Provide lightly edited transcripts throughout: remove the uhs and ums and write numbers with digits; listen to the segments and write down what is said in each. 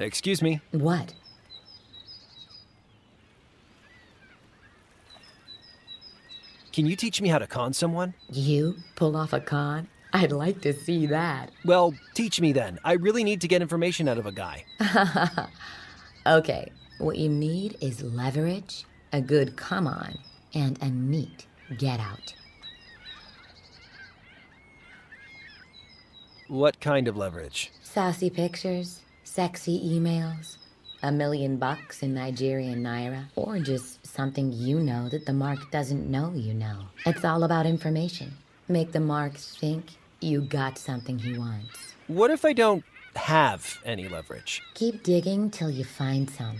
Excuse me. What? Can you teach me how to con someone? You pull off a con? I'd like to see that. Well, teach me then. I really need to get information out of a guy. Okay, what you need is leverage, a good come on, and a neat get out. What kind of leverage? Saucy pictures, sexy emails, $1 million in Nigerian naira, or just something you know that the mark doesn't know you know. It's all about information. Make the marks think you got something he wants. What if I don't have any leverage? Keep digging till you find some.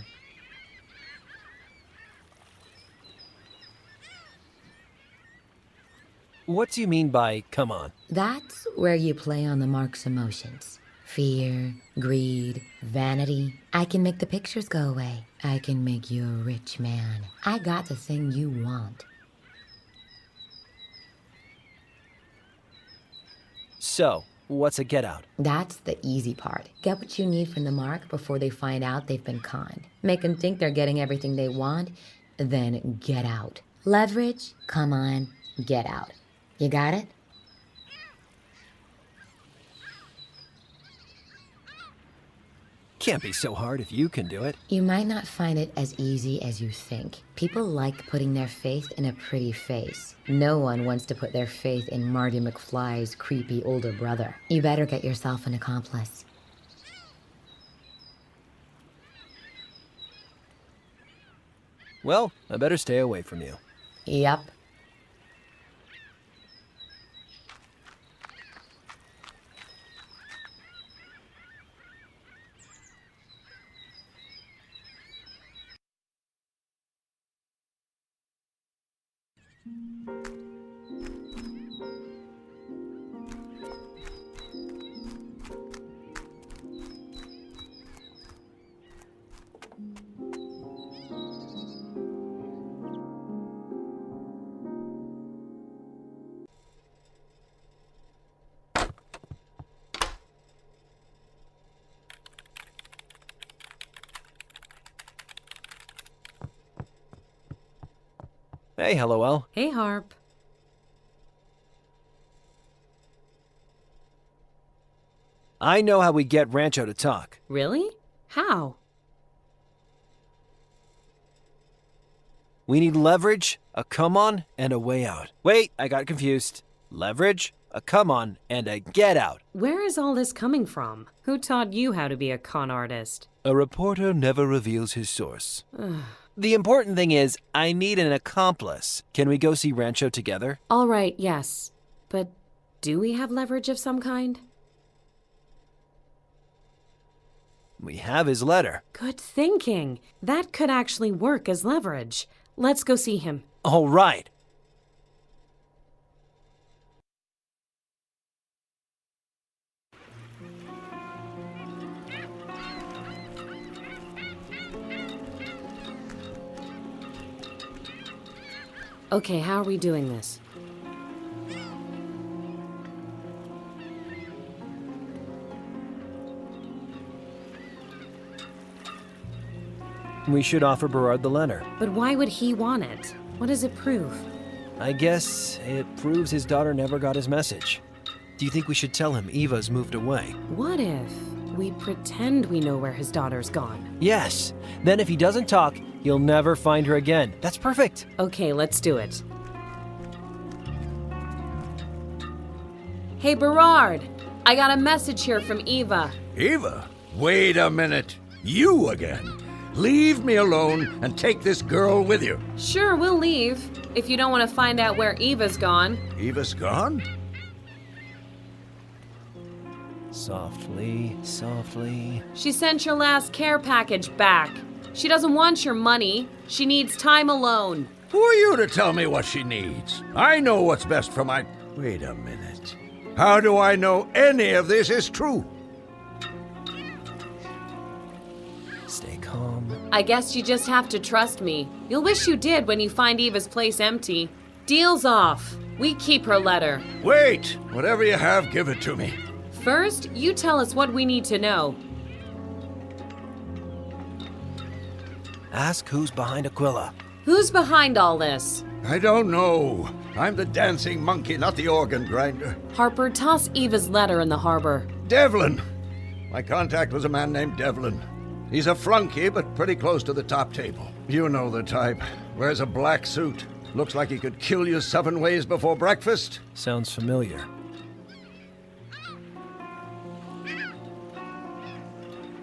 What do you mean by come on? That's where you play on the mark's emotions. Fear, greed, vanity. I can make the pictures go away. I can make you a rich man. I got the thing you want. So, what's a get out? That's the easy part. Get what you need from the mark before they find out they've been conned. Make them think they're getting everything they want, then get out. Leverage, come on, get out. You got it? Can't be so hard if you can do it. You might not find it as easy as you think. People like putting their faith in a pretty face. No one wants to put their faith in Marty McFly's creepy older brother. You better get yourself an accomplice. Well, I better stay away from you. Yep. Hey, LOL. Hey, Harp. I know how we get Rancho to talk. Really? How? We need leverage, a come on, and a way out. Wait, I got confused. Leverage, a come on, and a get out. Where is all this coming from? Who taught you how to be a con artist? A reporter never reveals his source. The important thing is, I need an accomplice. Can we go see Rancho together? All right, yes. But do we have leverage of some kind? We have his letter. Good thinking. That could actually work as leverage. Let's go see him. All right. Okay, how are we doing this? We should offer Berard the letter. But why would he want it? What does it prove? I guess it proves his daughter never got his message. Do you think we should tell him Eva's moved away? What if we pretend we know where his daughter's gone? Yes. Then if he doesn't talk, you'll never find her again. That's perfect. Okay, let's do it. Hey, Berard! I got a message here from Eva. Eva? Wait a minute. You again? Leave me alone and take this girl with you. Sure, we'll leave, if you don't want to find out where Eva's gone. Eva's gone? Softly, softly. She sent your last care package back. She doesn't want your money. She needs time alone. Who are you to tell me what she needs? I know what's best for my... Wait a minute. How do I know any of this is true? Stay calm. I guess you just have to trust me. You'll wish you did when you find Eva's place empty. Deal's off. We keep her letter. Wait! Whatever you have, give it to me. First, you tell us what we need to know. Ask who's behind Aquila. Who's behind all this? I don't know. I'm the dancing monkey, not the organ grinder. Harper, toss Eva's letter in the harbor. Devlin! My contact was a man named Devlin. He's a flunky, but pretty close to the top table. You know the type. Wears a black suit. Looks like he could kill you 7 ways before breakfast. Sounds familiar.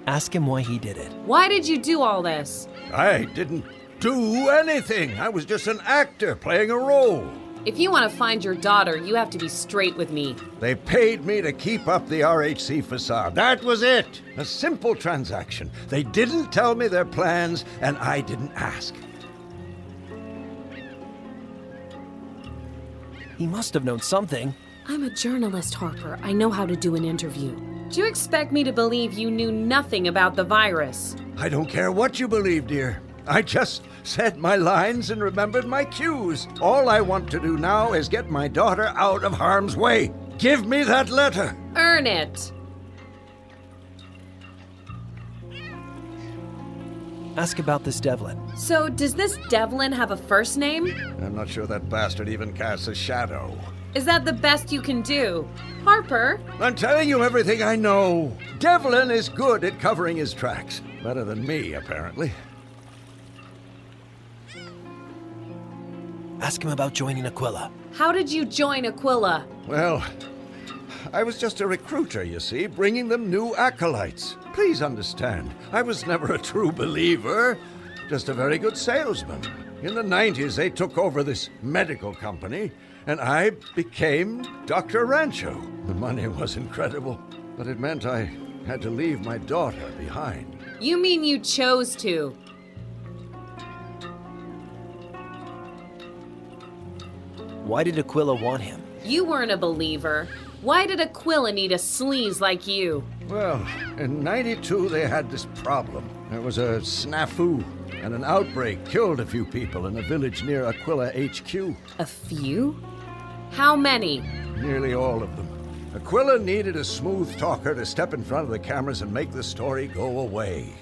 Ask him why he did it. Why did you do all this? I didn't do anything. I was just an actor playing a role. If you want to find your daughter, you have to be straight with me. They paid me to keep up the RHC facade. That was it. A simple transaction. They didn't tell me their plans, and I didn't ask. He must have known something. I'm a journalist, Harper. I know how to do an interview. Do you expect me to believe you knew nothing about the virus? I don't care what you believe, dear. I just said my lines and remembered my cues. All I want to do now is get my daughter out of harm's way. Give me that letter. Earn it. Ask about this Devlin. So, does this Devlin have a first name? I'm not sure that bastard even casts a shadow. Is that the best you can do? Harper? I'm telling you everything I know. Devlin is good at covering his tracks. Better than me, apparently. Ask him about joining Aquila. How did you join Aquila? Well, I was just a recruiter, you see, bringing them new acolytes. Please understand, I was never a true believer, just a very good salesman. In the 90s, they took over this medical company, and I became Dr. Rancho. The money was incredible, but it meant I had to leave my daughter behind. You mean you chose to? Why did Aquila want him? You weren't a believer. Why did Aquila need a sleaze like you? Well, in 92, they had this problem. There was a snafu, and an outbreak killed a few people in a village near Aquila HQ. A few? How many? Nearly all of them. Aquila needed a smooth talker to step in front of the cameras and make the story go away.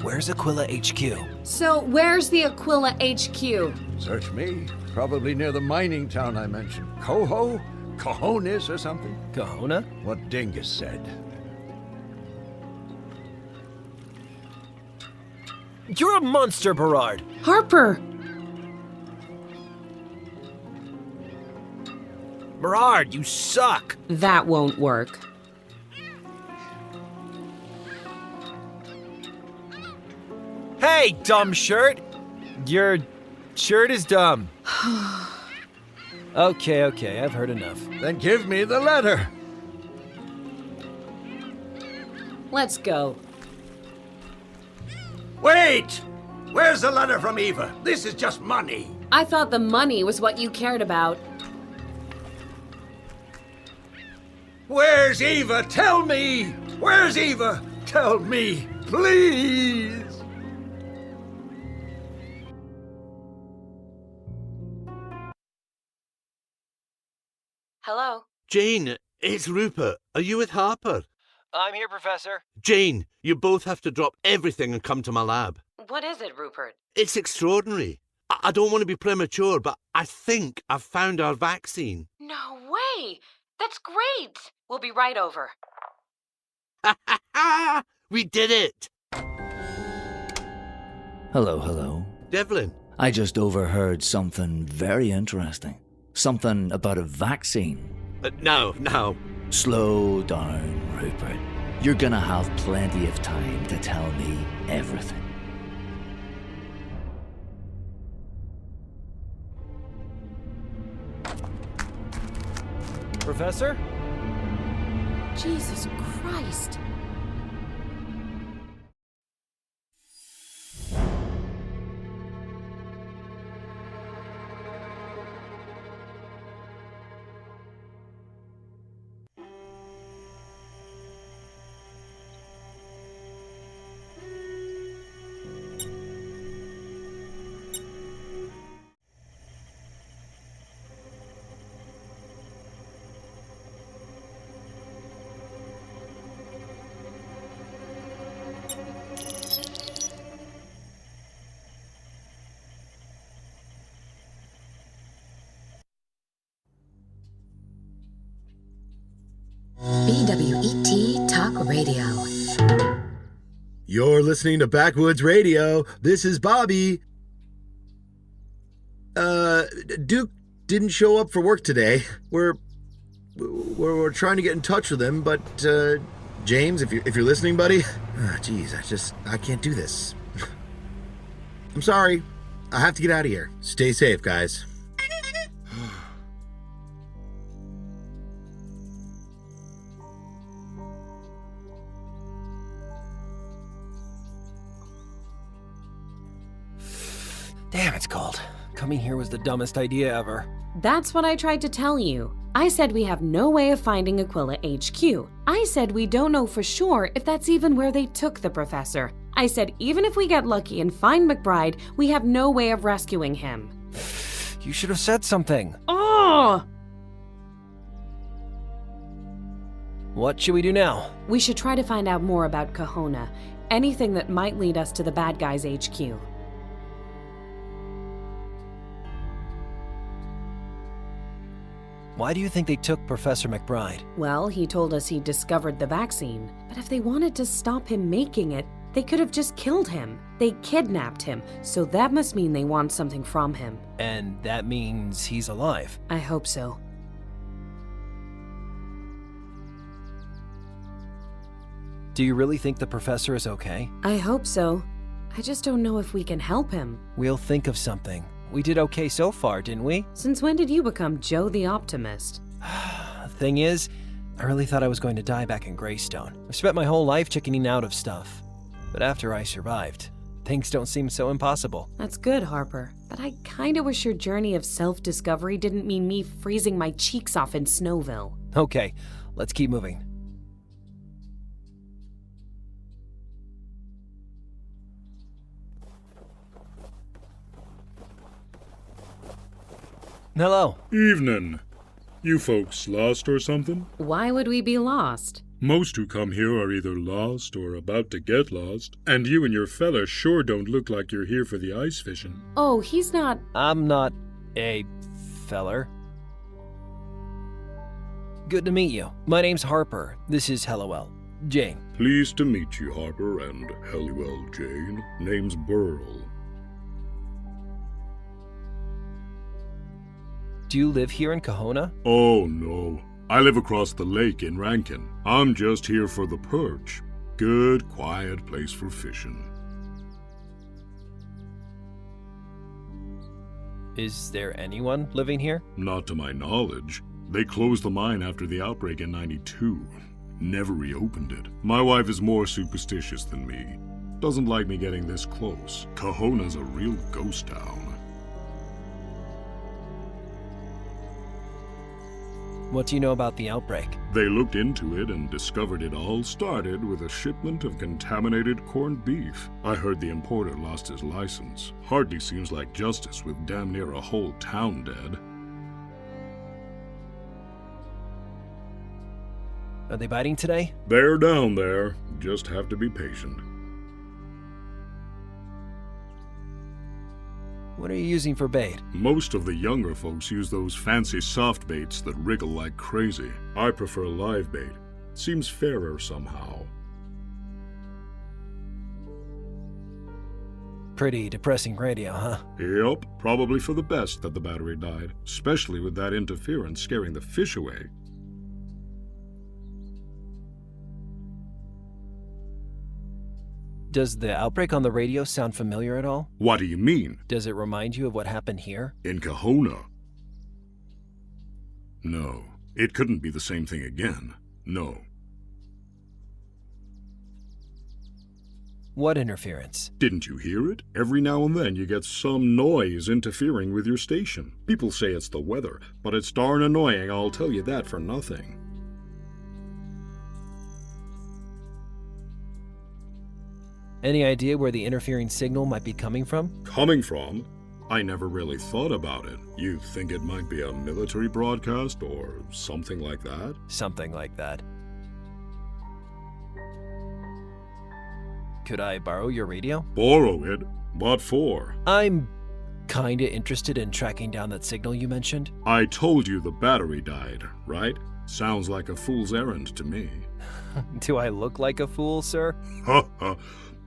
Where's Aquila HQ? So, where's the Aquila HQ? Search me. Probably near the mining town I mentioned. Coho? Cojones or something? Kahuna? What Dingus said. You're a monster, Berard! Harper! Berard, you suck! That won't work. Hey, dumb shirt! Your shirt is dumb. Okay, I've heard enough. Then give me the letter. Let's go. Wait! Where's the letter from Eva? This is just money. I thought the money was what you cared about. Where's Eva? Tell me! Where's Eva? Tell me, please! Hello? Jane, it's Rupert. Are you with Harper? I'm here, Professor. Jane, you both have to drop everything and come to my lab. What is it, Rupert? It's extraordinary. I don't want to be premature, but I think I've found our vaccine. No way! That's great! We'll be right over. We did it! Hello. Devlin. I just overheard something very interesting. Something about a vaccine. Now. Slow down, Rupert. You're gonna have plenty of time to tell me everything. Professor? Jesus Christ. CWET Talk Radio. You're listening to Backwoods Radio. This is Bobby. Duke didn't show up for work today. We're trying to get in touch with him, but James, if you're listening, buddy, I can't do this. I'm sorry. I have to get out of here. Stay safe, guys. Damn, it's cold. Coming here was the dumbest idea ever. That's what I tried to tell you. I said we have no way of finding Aquila HQ. I said we don't know for sure if that's even where they took the professor. I said even if we get lucky and find McBride, we have no way of rescuing him. You should have said something. Oh! What should we do now? We should try to find out more about Kahona. Anything that might lead us to the bad guys' HQ. Why do you think they took Professor McBride? Well, he told us he discovered the vaccine. But if they wanted to stop him making it, they could have just killed him. They kidnapped him, so that must mean they want something from him. And that means he's alive. I hope so. Do you really think the professor is okay? I hope so. I just don't know if we can help him. We'll think of something. We did okay so far, didn't we? Since when did you become Joe the Optimist? Thing is, I really thought I was going to die back in Greystone. I've spent my whole life chickening out of stuff. But after I survived, things don't seem so impossible. That's good, Harper. But I kinda wish your journey of self-discovery didn't mean me freezing my cheeks off in Snowville. Okay, let's keep moving. Hello. Evening. You folks lost or something? Why would we be lost? Most who come here are either lost or about to get lost, and you and your fella sure don't look like you're here for the ice fishing. Oh, he's not... I'm not a feller. Good to meet you. My name's Harper. This is Helliwell. Jane. Pleased to meet you, Harper, and Helliwell, Jane. Name's Burl. Do you live here in Kahona? Oh, no. I live across the lake in Rankin. I'm just here for the perch. Good, quiet place for fishing. Is there anyone living here? Not to my knowledge. They closed the mine after the outbreak in '92. Never reopened it. My wife is more superstitious than me. Doesn't like me getting this close. Kahona's a real ghost town. What do you know about the outbreak? They looked into it and discovered it all started with a shipment of contaminated corned beef. I heard the importer lost his license. Hardly seems like justice with damn near a whole town dead. Are they biting today? They're down there. Just have to be patient. What are you using for bait? Most of the younger folks use those fancy soft baits that wriggle like crazy. I prefer live bait. Seems fairer somehow. Pretty depressing radio, huh? Yep, probably for the best that the battery died, especially with that interference scaring the fish away. Does the outbreak on the radio sound familiar at all? What do you mean? Does it remind you of what happened here? In Kahona? No, it couldn't be the same thing again. No. What interference? Didn't you hear it? Every now and then you get some noise interfering with your station. People say it's the weather, but it's darn annoying, I'll tell you that for nothing. Any idea where the interfering signal might be coming from? Coming from? I never really thought about it. You think it might be a military broadcast or something like that? Something like that. Could I borrow your radio? Borrow it? What for? I'm kinda interested in tracking down that signal you mentioned. I told you the battery died, right? Sounds like a fool's errand to me. Do I look like a fool, sir? Ha ha.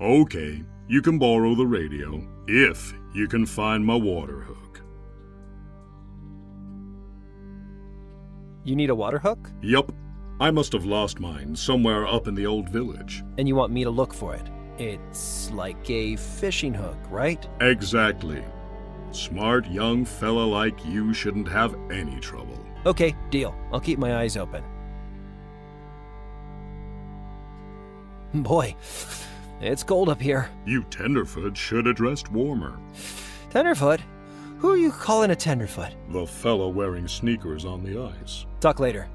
Okay, you can borrow the radio if you can find my water hook. You need a water hook? Yup. I must have lost mine somewhere up in the old village. And you want me to look for it? It's like a fishing hook, right? Exactly. Smart young fella like you shouldn't have any trouble. Okay, deal. I'll keep my eyes open. Boy, it's cold up here. You tenderfoot should have dressed warmer. Tenderfoot? Who are you calling a tenderfoot? The fella wearing sneakers on the ice. Talk later.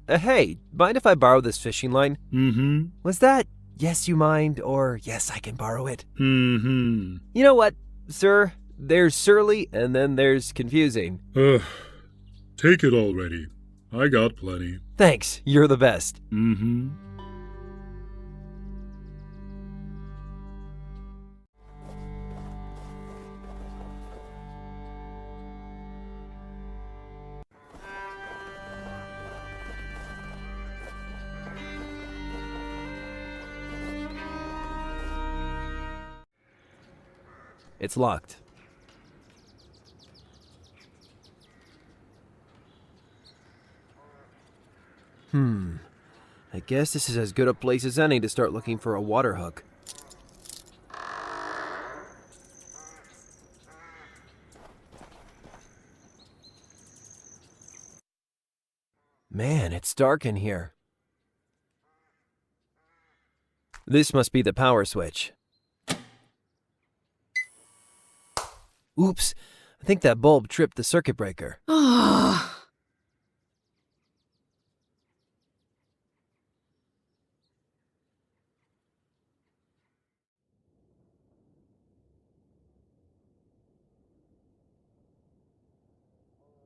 Hey, mind if I borrow this fishing line? Mm-hmm. Was that yes you mind or yes I can borrow it? Mm-hmm. You know what, sir? There's surly and then there's confusing. Take it already. I got plenty. Thanks, you're the best. Mm-hmm. It's locked. I guess this is as good a place as any to start looking for a water hook. Man, it's dark in here. This must be the power switch. Oops, I think that bulb tripped the circuit breaker. Ah.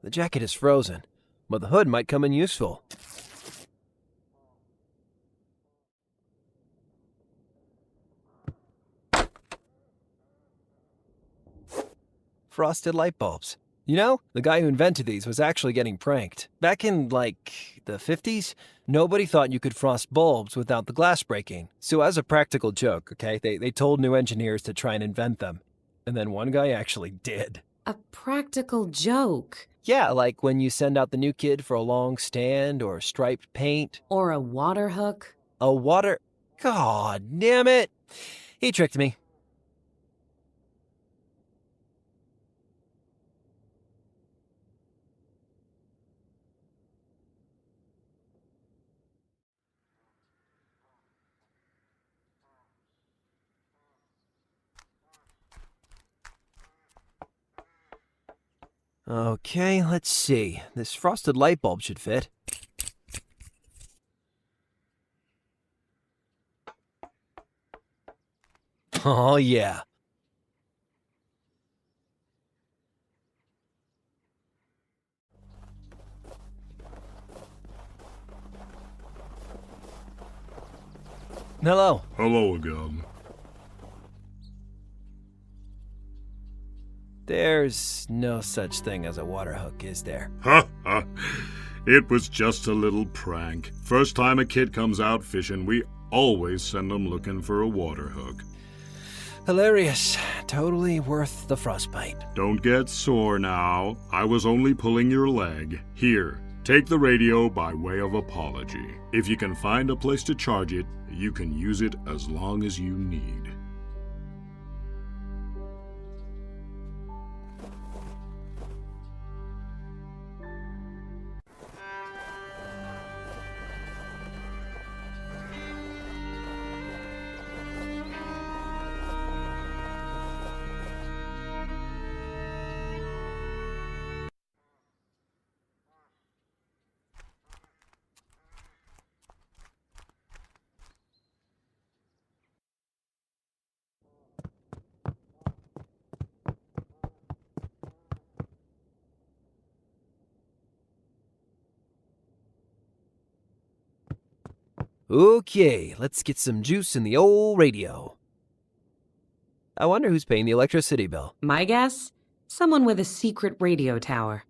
The jacket is frozen, but the hood might come in useful. Frosted light bulbs. You know, the guy who invented these was actually getting pranked. Back in, like, the 50s, nobody thought you could frost bulbs without the glass breaking. So as a practical joke, okay, they told new engineers to try and invent them. And then one guy actually did. A practical joke. Yeah, like when you send out the new kid for a long stand or striped paint. Or a water hook. A water... God damn it! He tricked me. Okay, let's see. This frosted light bulb should fit. Oh, yeah. Hello. Hello again. There's no such thing as a water hook, is there? Ha ha. It was just a little prank. First time a kid comes out fishing, we always send them looking for a water hook. Hilarious. Totally worth the frostbite. Don't get sore now. I was only pulling your leg. Here, take the radio by way of apology. If you can find a place to charge it, you can use it as long as you need. Okay, let's get some juice in the old radio. I wonder who's paying the electricity bill. My guess? Someone with a secret radio tower.